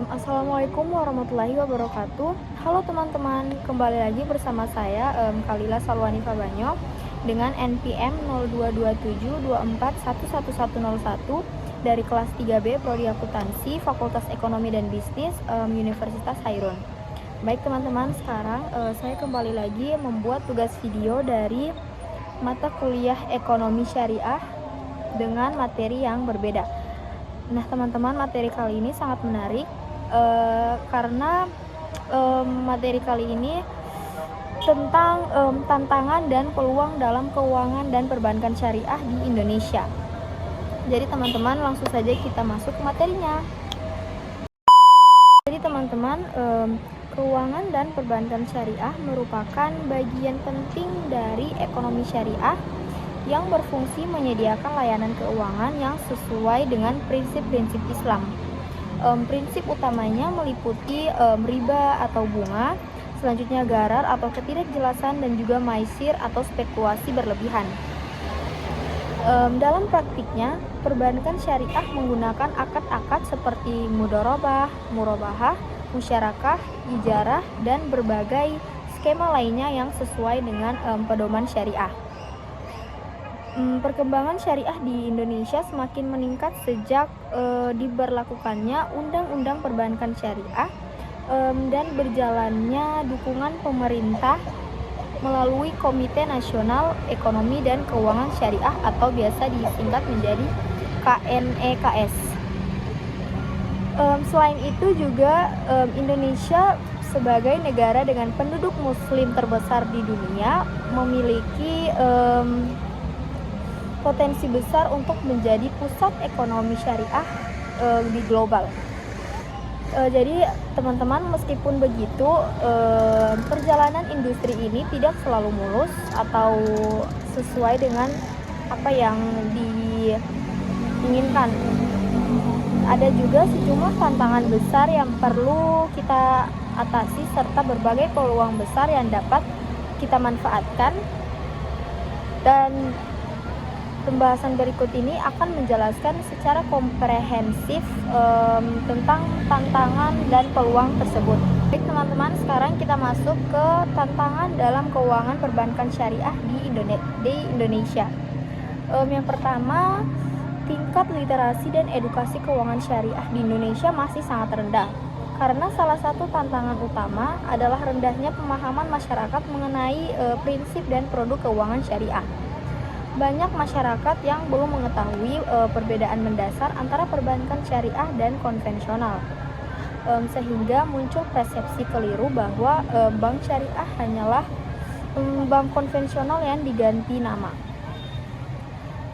Assalamualaikum warahmatullahi wabarakatuh. Halo teman-teman, kembali lagi bersama saya Kalila Salwani Fabanyo dengan NPM 0227241101 dari kelas 3B Prodi Akuntansi Fakultas Ekonomi dan Bisnis Universitas Hairun. Baik teman-teman, sekarang saya kembali lagi membuat tugas video dari mata kuliah Ekonomi Syariah dengan materi yang berbeda. Nah teman-teman, materi kali ini sangat menarik karena materi kali ini tentang tantangan dan peluang dalam keuangan dan perbankan syariah di Indonesia. Jadi teman-teman, langsung saja kita masuk ke materinya. Jadi teman-teman, keuangan dan perbankan syariah merupakan bagian penting dari ekonomi syariah yang berfungsi menyediakan layanan keuangan yang sesuai dengan prinsip-prinsip Islam. Prinsip utamanya meliputi riba atau bunga, selanjutnya gharar atau ketidakjelasan, dan juga maisir atau spekulasi berlebihan. Dalam praktiknya, perbankan syariah menggunakan akad-akad seperti mudharabah, murabahah, musyarakah, ijarah, dan berbagai skema lainnya yang sesuai dengan pedoman syariah. Perkembangan syariah di Indonesia semakin meningkat sejak diberlakukannya Undang-Undang Perbankan Syariah dan berjalannya dukungan pemerintah melalui Komite Nasional Ekonomi dan Keuangan Syariah atau biasa disingkat menjadi KNEKS. Selain itu juga Indonesia sebagai negara dengan penduduk muslim terbesar di dunia memiliki potensi besar untuk menjadi pusat ekonomi syariah di global. Jadi teman-teman, meskipun begitu perjalanan industri ini tidak selalu mulus atau sesuai dengan apa yang diinginkan. Ada juga sejumlah tantangan besar yang perlu kita atasi serta berbagai peluang besar yang dapat kita manfaatkan. Dan pembahasan berikut ini akan menjelaskan secara komprehensif tentang tantangan dan peluang tersebut. Baik teman-teman, sekarang kita masuk ke tantangan dalam keuangan perbankan syariah di Indonesia. Yang pertama, tingkat literasi dan edukasi keuangan syariah di Indonesia masih sangat rendah. Karena salah satu tantangan utama adalah rendahnya pemahaman masyarakat mengenai prinsip dan produk keuangan syariah. Banyak masyarakat yang belum mengetahui perbedaan mendasar antara perbankan syariah dan konvensional, sehingga muncul persepsi keliru bahwa bank syariah hanyalah bank konvensional yang diganti nama.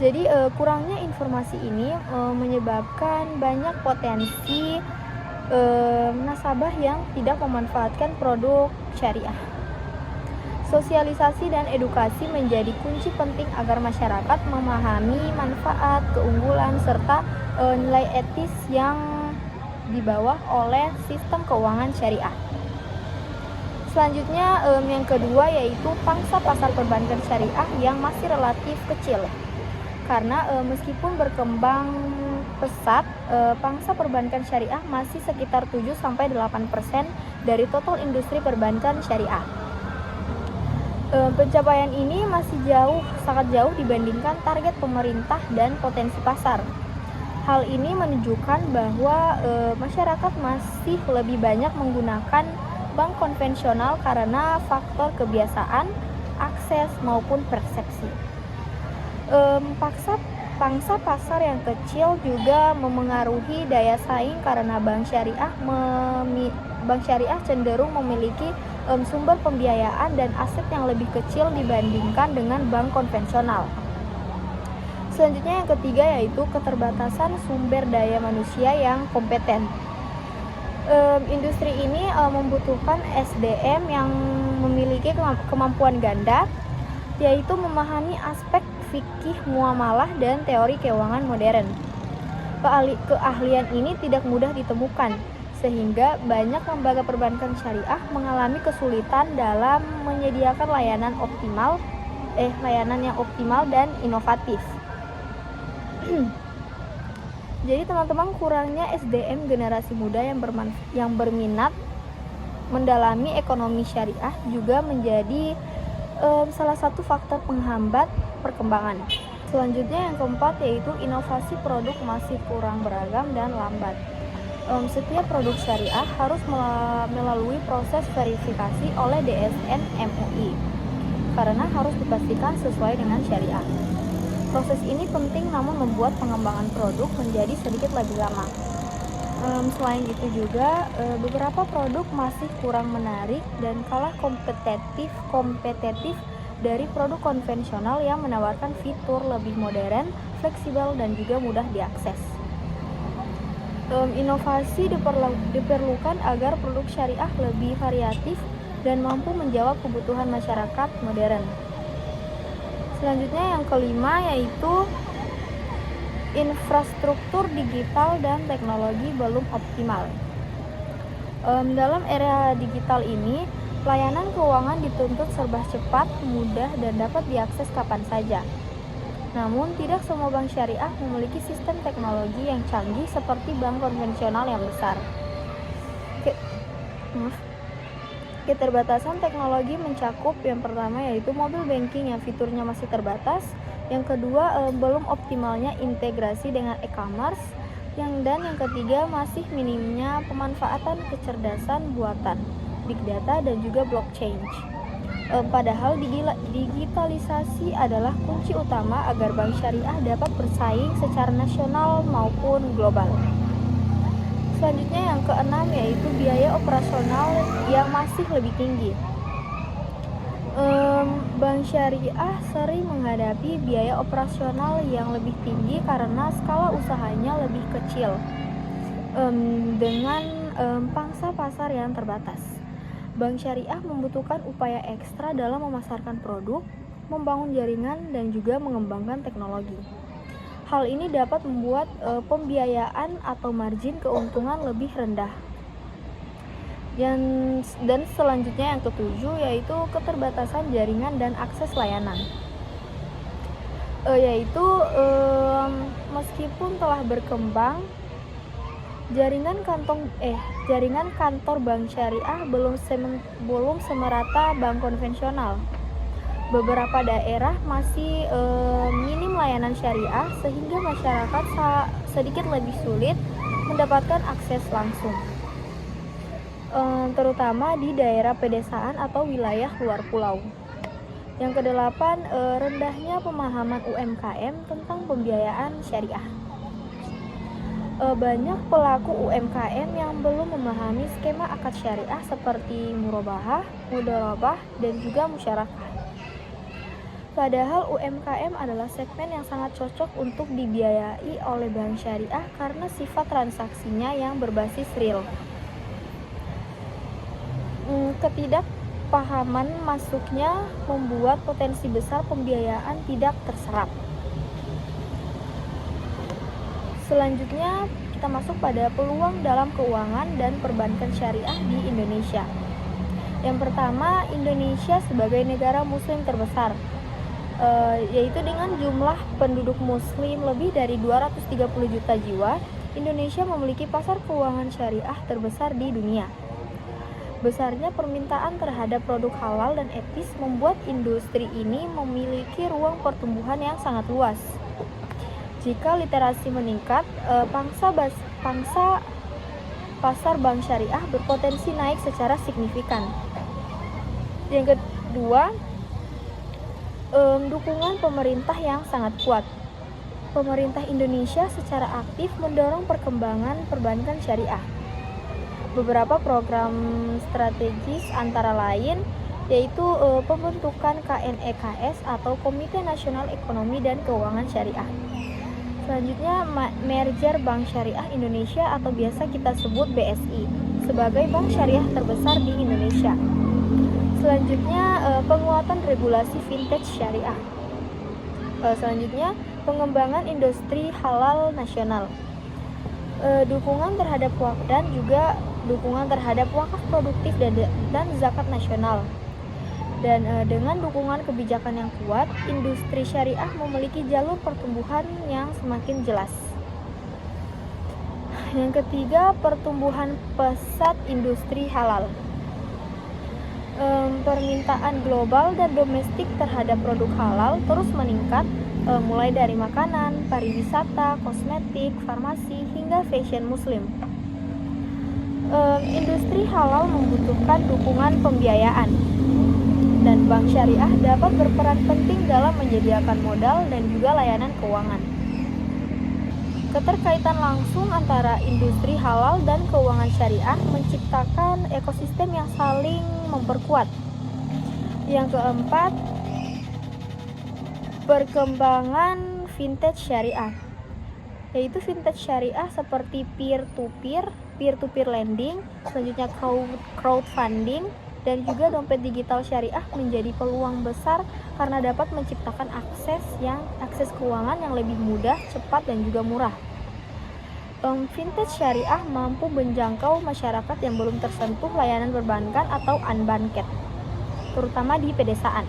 Jadi kurangnya informasi ini menyebabkan banyak potensi nasabah yang tidak memanfaatkan produk syariah. Sosialisasi dan edukasi menjadi kunci penting agar masyarakat memahami manfaat, keunggulan, serta nilai etis yang dibawa oleh sistem keuangan syariah. Selanjutnya, yang kedua yaitu pangsa pasar perbankan syariah yang masih relatif kecil. Karena meskipun berkembang pesat, pangsa perbankan syariah masih sekitar 7-8% dari total industri perbankan syariah. Pencapaian ini masih sangat jauh dibandingkan target pemerintah dan potensi pasar. Hal ini menunjukkan bahwa masyarakat masih lebih banyak menggunakan bank konvensional karena faktor kebiasaan, akses maupun persepsi. Pangsa pasar yang kecil juga memengaruhi daya saing karena bank syariah cenderung memiliki sumber pembiayaan dan aset yang lebih kecil dibandingkan dengan bank konvensional. Selanjutnya yang ketiga yaitu keterbatasan sumber daya manusia yang kompeten. Industri ini membutuhkan SDM yang memiliki kemampuan ganda, yaitu memahami aspek fikih muamalah dan teori keuangan modern. Keahlian ini tidak mudah ditemukan, sehingga banyak lembaga perbankan syariah mengalami kesulitan dalam menyediakan layanan yang optimal dan inovatif. Jadi teman-teman, kurangnya SDM generasi muda yang berminat mendalami ekonomi syariah juga menjadi salah satu faktor penghambat perkembangan. Selanjutnya yang keempat yaitu inovasi produk masih kurang beragam dan lambat. Setiap produk syariah harus melalui proses verifikasi oleh DSN MUI karena harus dipastikan sesuai dengan syariah. Proses ini penting namun membuat pengembangan produk menjadi sedikit lebih lama. Selain itu juga beberapa produk masih kurang menarik dan kalah kompetitif dari produk konvensional yang menawarkan fitur lebih modern, fleksibel, dan juga mudah diakses. Inovasi diperlukan agar produk syariah lebih variatif dan mampu menjawab kebutuhan masyarakat modern. Selanjutnya yang kelima yaitu infrastruktur digital dan teknologi belum optimal. Dalam era digital ini, layanan keuangan dituntut serba cepat, mudah, dan dapat diakses kapan saja. Namun, tidak semua bank syariah memiliki sistem teknologi yang canggih seperti bank konvensional yang besar. Keterbatasan teknologi mencakup yang pertama yaitu mobile banking yang fiturnya masih terbatas, yang kedua belum optimalnya integrasi dengan e-commerce, dan yang ketiga masih minimnya pemanfaatan kecerdasan buatan, big data dan juga blockchain. Padahal digitalisasi adalah kunci utama agar bank syariah dapat bersaing secara nasional maupun global. Selanjutnya yang keenam yaitu biaya operasional yang masih lebih tinggi. Bank syariah sering menghadapi biaya operasional yang lebih tinggi karena skala usahanya lebih kecil dengan pangsa pasar yang terbatas. Bank syariah membutuhkan upaya ekstra dalam memasarkan produk, membangun jaringan, dan juga mengembangkan teknologi. Hal ini dapat membuat pembiayaan atau margin keuntungan lebih rendah. Dan selanjutnya yang ketujuh yaitu keterbatasan jaringan dan akses layanan. Meskipun telah berkembang, jaringan kantor bank syariah belum semerata bank konvensional. Beberapa daerah masih minim layanan syariah sehingga masyarakat sedikit lebih sulit mendapatkan akses langsung, terutama di daerah pedesaan atau wilayah luar pulau. Yang kedelapan, rendahnya pemahaman UMKM tentang pembiayaan syariah. Banyak pelaku UMKM yang belum memahami skema akad syariah seperti murabahah, mudharabah, dan juga musyarakah. Padahal UMKM adalah segmen yang sangat cocok untuk dibiayai oleh bank syariah karena sifat transaksinya yang berbasis real. Ketidakpahaman masuknya membuat potensi besar pembiayaan tidak terserap. Selanjutnya kita masuk pada peluang dalam keuangan dan perbankan syariah di Indonesia. Yang pertama, Indonesia sebagai negara muslim terbesar, yaitu dengan jumlah penduduk muslim lebih dari 230 juta jiwa, Indonesia memiliki pasar keuangan syariah terbesar di dunia. Besarnya permintaan terhadap produk halal dan etis membuat industri ini memiliki ruang pertumbuhan yang sangat luas. Jika literasi meningkat, pangsa pasar bank syariah berpotensi naik secara signifikan. Yang kedua, dukungan pemerintah yang sangat kuat. Pemerintah Indonesia secara aktif mendorong perkembangan perbankan syariah. Beberapa program strategis antara lain yaitu pembentukan KNEKS atau Komite Nasional Ekonomi dan Keuangan Syariah. Selanjutnya, merger Bank Syariah Indonesia atau biasa kita sebut BSI. sebagai bank syariah terbesar di Indonesia. Selanjutnya, penguatan regulasi vintage syariah. Selanjutnya, pengembangan industri halal nasional. Dukungan terhadap wakaf dan juga dukungan terhadap wakaf produktif dan zakat nasional. Dan dengan dukungan kebijakan yang kuat, industri syariah memiliki jalur pertumbuhan yang semakin jelas. Yang ketiga, pertumbuhan pesat industri halal. Permintaan global dan domestik terhadap produk halal terus meningkat, mulai dari makanan, pariwisata, kosmetik, farmasi, hingga fashion muslim. Industri halal membutuhkan dukungan pembiayaan, dan bank syariah dapat berperan penting dalam menyediakan modal dan juga layanan keuangan. Keterkaitan langsung antara industri halal dan keuangan syariah menciptakan ekosistem yang saling memperkuat. Yang keempat, perkembangan vintage syariah, yaitu vintage syariah seperti peer-to-peer lending, selanjutnya crowdfunding, dan juga dompet digital syariah menjadi peluang besar karena dapat menciptakan akses keuangan yang lebih mudah, cepat, dan juga murah. Vintage syariah mampu menjangkau masyarakat yang belum tersentuh layanan perbankan atau unbanked, terutama di pedesaan.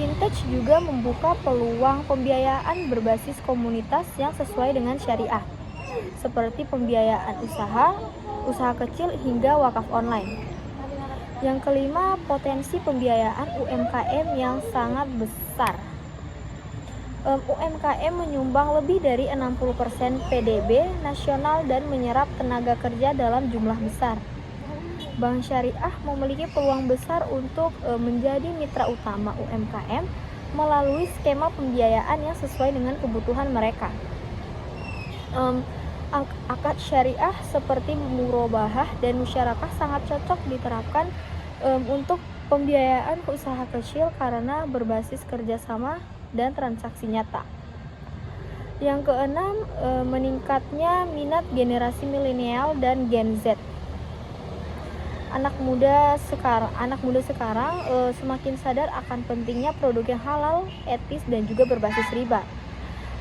Vintage juga membuka peluang pembiayaan berbasis komunitas yang sesuai dengan syariah, seperti pembiayaan usaha kecil hingga wakaf online. Yang kelima, potensi pembiayaan UMKM yang sangat besar. UMKM menyumbang lebih dari 60% PDB nasional dan menyerap tenaga kerja dalam jumlah besar. Bank syariah memiliki peluang besar untuk menjadi mitra utama UMKM melalui skema pembiayaan yang sesuai dengan kebutuhan mereka. Akad syariah seperti murabahah dan musyarakah sangat cocok diterapkan untuk pembiayaan usaha kecil karena berbasis kerjasama dan transaksi nyata. Yang keenam, meningkatnya minat generasi milenial dan Gen Z. Anak muda sekarang semakin sadar akan pentingnya produk yang halal, etis, dan juga berbasis riba.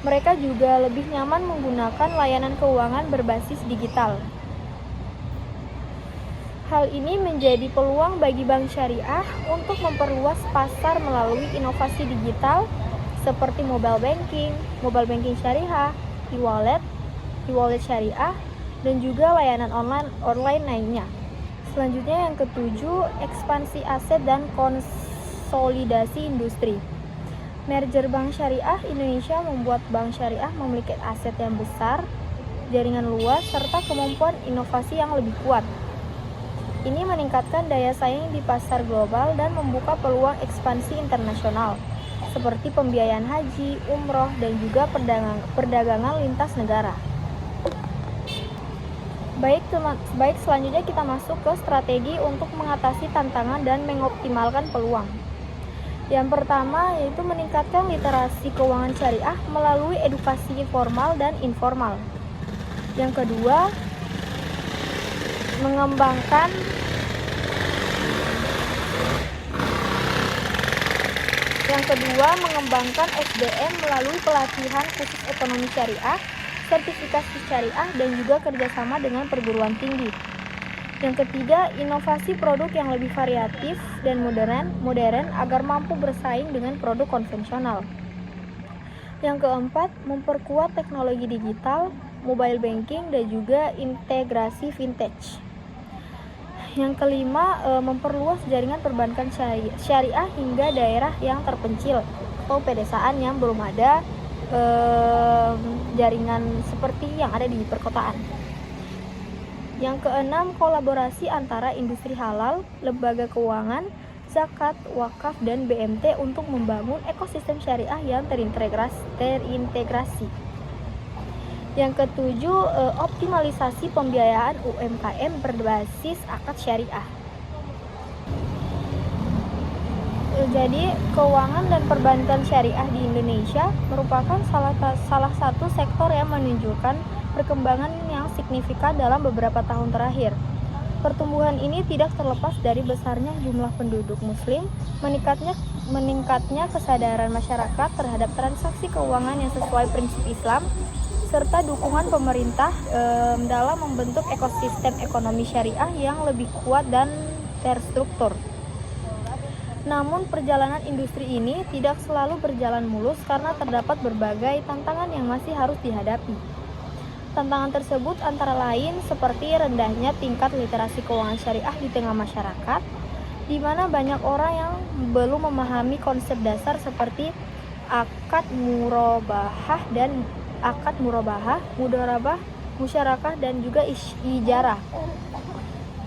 Mereka juga lebih nyaman menggunakan layanan keuangan berbasis digital. Hal ini menjadi peluang bagi bank syariah untuk memperluas pasar melalui inovasi digital seperti mobile banking syariah, e-wallet syariah, dan juga layanan online lainnya. Selanjutnya yang ketujuh, ekspansi aset dan konsolidasi industri. Merger Bank Syariah Indonesia membuat bank syariah memiliki aset yang besar, jaringan luas, serta kemampuan inovasi yang lebih kuat. Ini meningkatkan daya saing di pasar global dan membuka peluang ekspansi internasional, seperti pembiayaan haji, umroh, dan juga perdagangan lintas negara. Baik, selanjutnya kita masuk ke strategi untuk mengatasi tantangan dan mengoptimalkan peluang. Yang pertama yaitu meningkatkan literasi keuangan syariah melalui edukasi formal dan informal. Yang kedua, mengembangkan SDM melalui pelatihan khusus ekonomi syariah, sertifikasi syariah, dan juga kerjasama dengan perguruan tinggi. Yang ketiga, inovasi produk yang lebih variatif dan modern agar mampu bersaing dengan produk konvensional. Yang keempat, memperkuat teknologi digital, mobile banking, dan juga integrasi vintage. Yang kelima, memperluas jaringan perbankan syariah hingga daerah yang terpencil atau pedesaan yang belum ada jaringan seperti yang ada di perkotaan. Yang keenam, kolaborasi antara industri halal, lembaga keuangan, zakat, wakaf, dan BMT untuk membangun ekosistem syariah yang terintegrasi. Yang ketujuh, optimalisasi pembiayaan UMKM berbasis akad syariah. Jadi, keuangan dan perbankan syariah di Indonesia merupakan salah satu sektor yang menunjukkan perkembangan yang signifikan dalam beberapa tahun terakhir. Pertumbuhan ini tidak terlepas dari besarnya jumlah penduduk muslim, meningkatnya kesadaran masyarakat terhadap transaksi keuangan yang sesuai prinsip Islam, serta dukungan pemerintah dalam membentuk ekosistem ekonomi syariah yang lebih kuat dan terstruktur. Namun perjalanan industri ini tidak selalu berjalan mulus karena terdapat berbagai tantangan yang masih harus dihadapi. Tantangan tersebut antara lain seperti rendahnya tingkat literasi keuangan syariah di tengah masyarakat, di mana banyak orang yang belum memahami konsep dasar seperti akad murabahah, mudharabah, musyarakah, dan juga ijarah.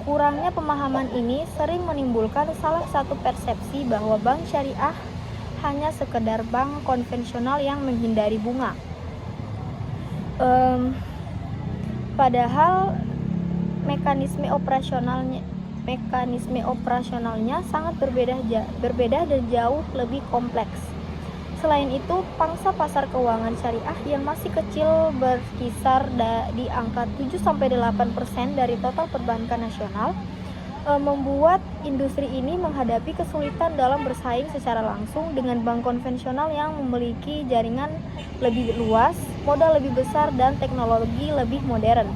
Kurangnya pemahaman ini sering menimbulkan salah satu persepsi bahwa bank syariah hanya sekedar bank konvensional yang menghindari bunga. Padahal mekanisme operasionalnya sangat berbeda dan jauh lebih kompleks. Selain itu, pangsa pasar keuangan syariah yang masih kecil berkisar di angka 7-8% dari total perbankan nasional membuat industri ini menghadapi kesulitan dalam bersaing secara langsung dengan bank konvensional yang memiliki jaringan lebih luas, modal lebih besar, dan teknologi lebih modern.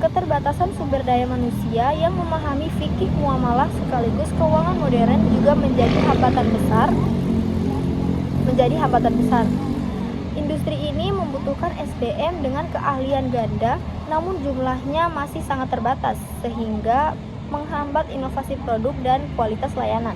Keterbatasan sumber daya manusia yang memahami fikih muamalah sekaligus keuangan modern juga menjadi hambatan besar. Industri ini membutuhkan SDM dengan keahlian ganda, namun jumlahnya masih sangat terbatas sehingga menghambat inovasi produk dan kualitas layanan.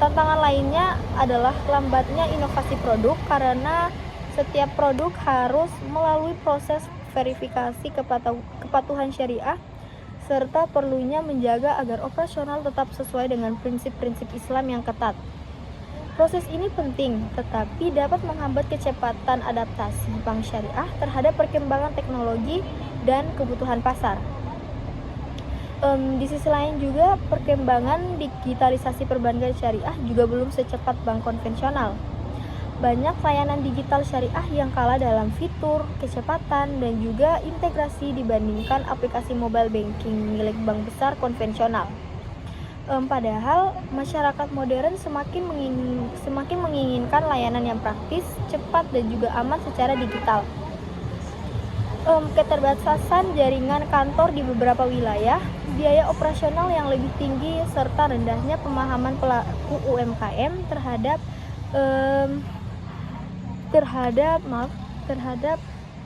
Tantangan lainnya adalah lambatnya inovasi produk karena setiap produk harus melalui proses verifikasi kepatuhan syariah, serta perlunya menjaga agar operasional tetap sesuai dengan prinsip-prinsip Islam yang ketat. Proses ini penting, tetapi dapat menghambat kecepatan adaptasi bank syariah terhadap perkembangan teknologi dan kebutuhan pasar. Di sisi lain juga, perkembangan digitalisasi perbankan syariah juga belum secepat bank konvensional. Banyak layanan digital syariah yang kalah dalam fitur, kecepatan, dan juga integrasi dibandingkan aplikasi mobile banking milik bank besar konvensional. Padahal masyarakat modern semakin menginginkan layanan yang praktis, cepat, dan juga aman secara digital. Keterbatasan jaringan kantor di beberapa wilayah, biaya operasional yang lebih tinggi, serta rendahnya pemahaman pelaku UMKM terhadap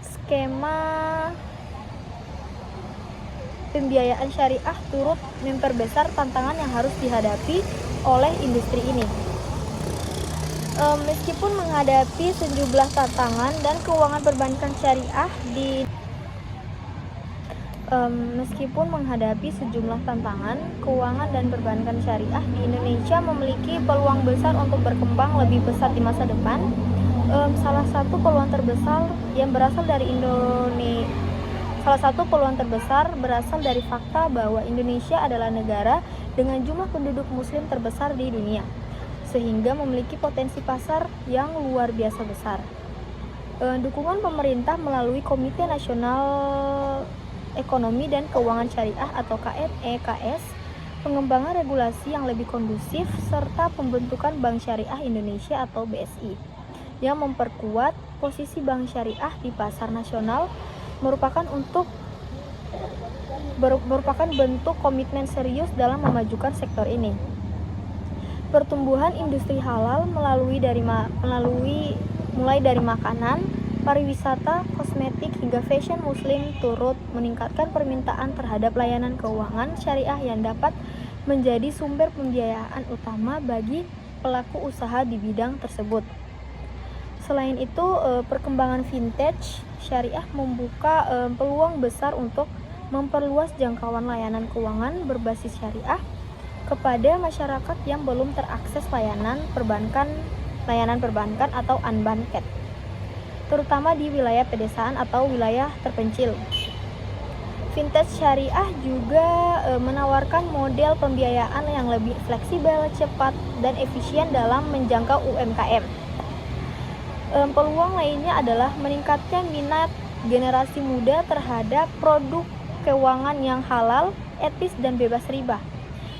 skema pembiayaan syariah turut memperbesar tantangan yang harus dihadapi oleh industri ini. Meskipun menghadapi sejumlah tantangan dan keuangan perbankan syariah di Indonesia memiliki peluang besar untuk berkembang lebih pesat di masa depan. Salah satu peluang terbesar berasal dari fakta bahwa Indonesia adalah negara dengan jumlah penduduk muslim terbesar di dunia, sehingga memiliki potensi pasar yang luar biasa besar. Dukungan pemerintah melalui Komite Nasional Ekonomi dan Keuangan Syariah atau KNEKS, pengembangan regulasi yang lebih kondusif, serta pembentukan Bank Syariah Indonesia atau BSI yang memperkuat posisi bank syariah di pasar nasional merupakan bentuk komitmen serius dalam memajukan sektor ini. Pertumbuhan industri halal mulai dari makanan, pariwisata, kosmetik, hingga fashion muslim turut meningkatkan permintaan terhadap layanan keuangan syariah yang dapat menjadi sumber pembiayaan utama bagi pelaku usaha di bidang tersebut. Selain itu, perkembangan vintage syariah membuka peluang besar untuk memperluas jangkauan layanan keuangan berbasis syariah kepada masyarakat yang belum terakses layanan perbankan atau unbanked, terutama di wilayah pedesaan atau wilayah terpencil. Vintage syariah juga menawarkan model pembiayaan yang lebih fleksibel, cepat, dan efisien dalam menjangkau UMKM. Peluang lainnya adalah meningkatkan minat generasi muda terhadap produk keuangan yang halal, etis, dan bebas riba.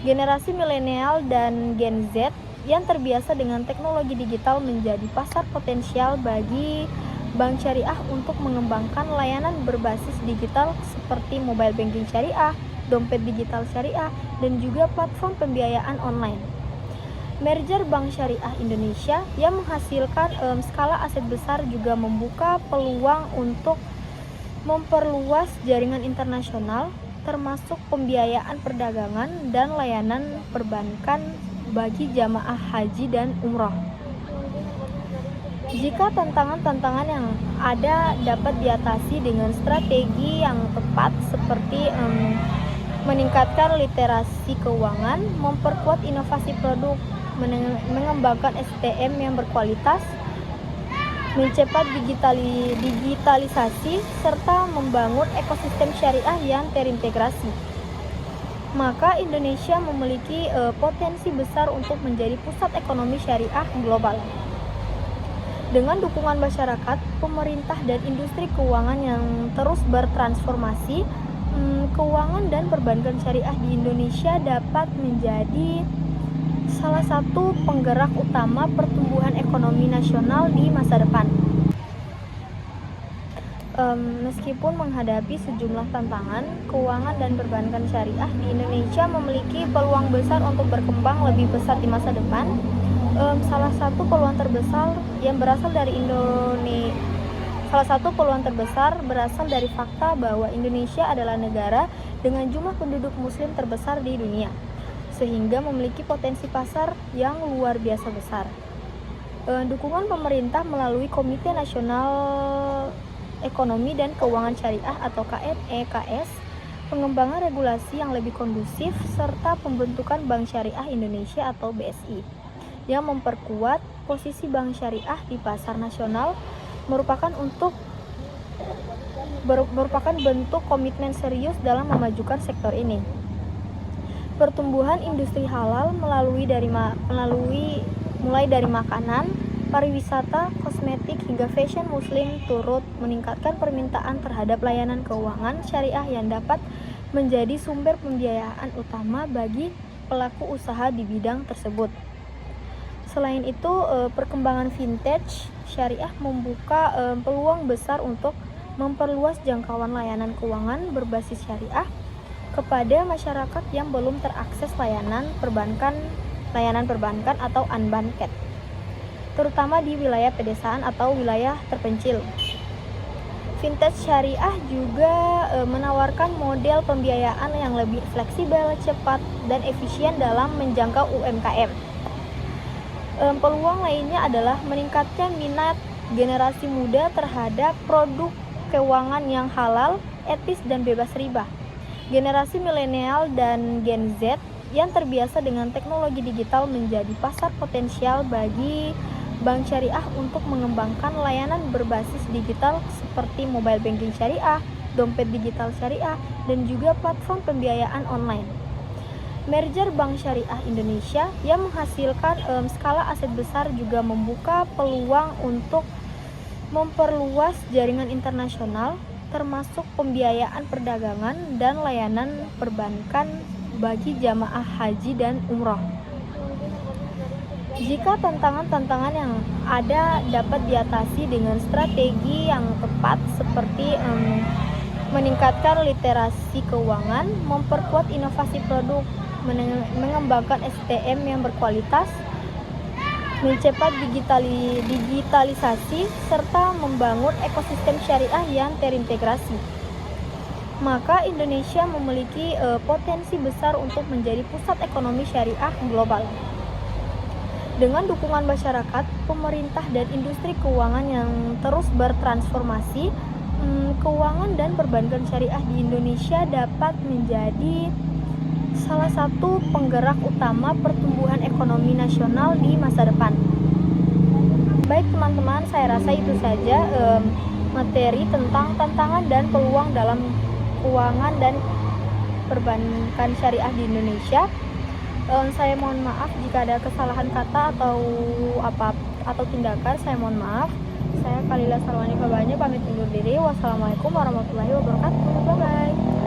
Generasi milenial dan Gen Z yang terbiasa dengan teknologi digital menjadi pasar potensial bagi bank syariah untuk mengembangkan layanan berbasis digital seperti mobile banking syariah, dompet digital syariah, dan juga platform pembiayaan online. Merger Bank Syariah Indonesia yang menghasilkan skala aset besar juga membuka peluang untuk memperluas jaringan internasional, termasuk pembiayaan perdagangan dan layanan perbankan bagi jamaah haji dan umroh. Jika tantangan-tantangan yang ada dapat diatasi dengan strategi yang tepat seperti meningkatkan literasi keuangan, memperkuat inovasi produk, mengembangkan SDM yang berkualitas, mencepat digitalisasi, serta membangun ekosistem syariah yang terintegrasi, maka Indonesia memiliki potensi besar untuk menjadi pusat ekonomi syariah global. Dengan dukungan masyarakat, pemerintah, dan industri keuangan yang terus bertransformasi, keuangan dan perbankan syariah di Indonesia dapat menjadi salah satu penggerak utama pertumbuhan ekonomi nasional di masa depan. Meskipun menghadapi sejumlah tantangan, keuangan dan perbankan syariah di Indonesia memiliki peluang besar untuk berkembang lebih besar di masa depan. Salah satu peluang terbesar berasal dari fakta bahwa Indonesia adalah negara dengan jumlah penduduk muslim terbesar di dunia, sehingga memiliki potensi pasar yang luar biasa besar. Dukungan pemerintah melalui Komite Nasional Ekonomi dan Keuangan Syariah atau KNEKS, pengembangan regulasi yang lebih kondusif, serta pembentukan Bank Syariah Indonesia atau BSI yang memperkuat posisi bank syariah di pasar nasional merupakan bentuk komitmen serius dalam memajukan sektor ini. Pertumbuhan industri halal mulai dari makanan, pariwisata, kosmetik, hingga fashion muslim turut meningkatkan permintaan terhadap layanan keuangan syariah yang dapat menjadi sumber pembiayaan utama bagi pelaku usaha di bidang tersebut. Selain itu, perkembangan vintage syariah membuka peluang besar untuk memperluas jangkauan layanan keuangan berbasis syariah kepada masyarakat yang belum terakses layanan perbankan atau unbanked, terutama di wilayah pedesaan atau wilayah terpencil. Vintage syariah juga menawarkan model pembiayaan yang lebih fleksibel, cepat, dan efisien dalam menjangkau UMKM. Peluang lainnya adalah meningkatkan minat generasi muda terhadap produk keuangan yang halal, etis, dan bebas riba. Generasi milenial dan Gen Z yang terbiasa dengan teknologi digital menjadi pasar potensial bagi bank syariah untuk mengembangkan layanan berbasis digital seperti mobile banking syariah, dompet digital syariah, dan juga platform pembiayaan online. Merger Bank Syariah Indonesia yang menghasilkan skala aset besar juga membuka peluang untuk memperluas jaringan internasional, termasuk pembiayaan perdagangan dan layanan perbankan bagi jamaah haji dan umroh. Jika tantangan-tantangan yang ada dapat diatasi dengan strategi yang tepat seperti meningkatkan literasi keuangan, memperkuat inovasi produk, mengembangkan SDM yang berkualitas, mencepat digitalisasi, serta membangun ekosistem syariah yang terintegrasi, maka Indonesia memiliki potensi besar untuk menjadi pusat ekonomi syariah global. Dengan dukungan masyarakat, pemerintah, dan industri keuangan yang terus bertransformasi, keuangan dan perbankan syariah di Indonesia dapat menjadi salah satu penggerak utama pertumbuhan ekonomi nasional di masa depan. Baik teman-teman, saya rasa itu saja materi tentang tantangan dan peluang dalam keuangan dan perbankan syariah di Indonesia. Saya mohon maaf jika ada kesalahan kata atau tindakan, saya mohon maaf. Kalila Salwani Fabanya pamit undur diri. Wassalamualaikum warahmatullahi wabarakatuh. Bye bye.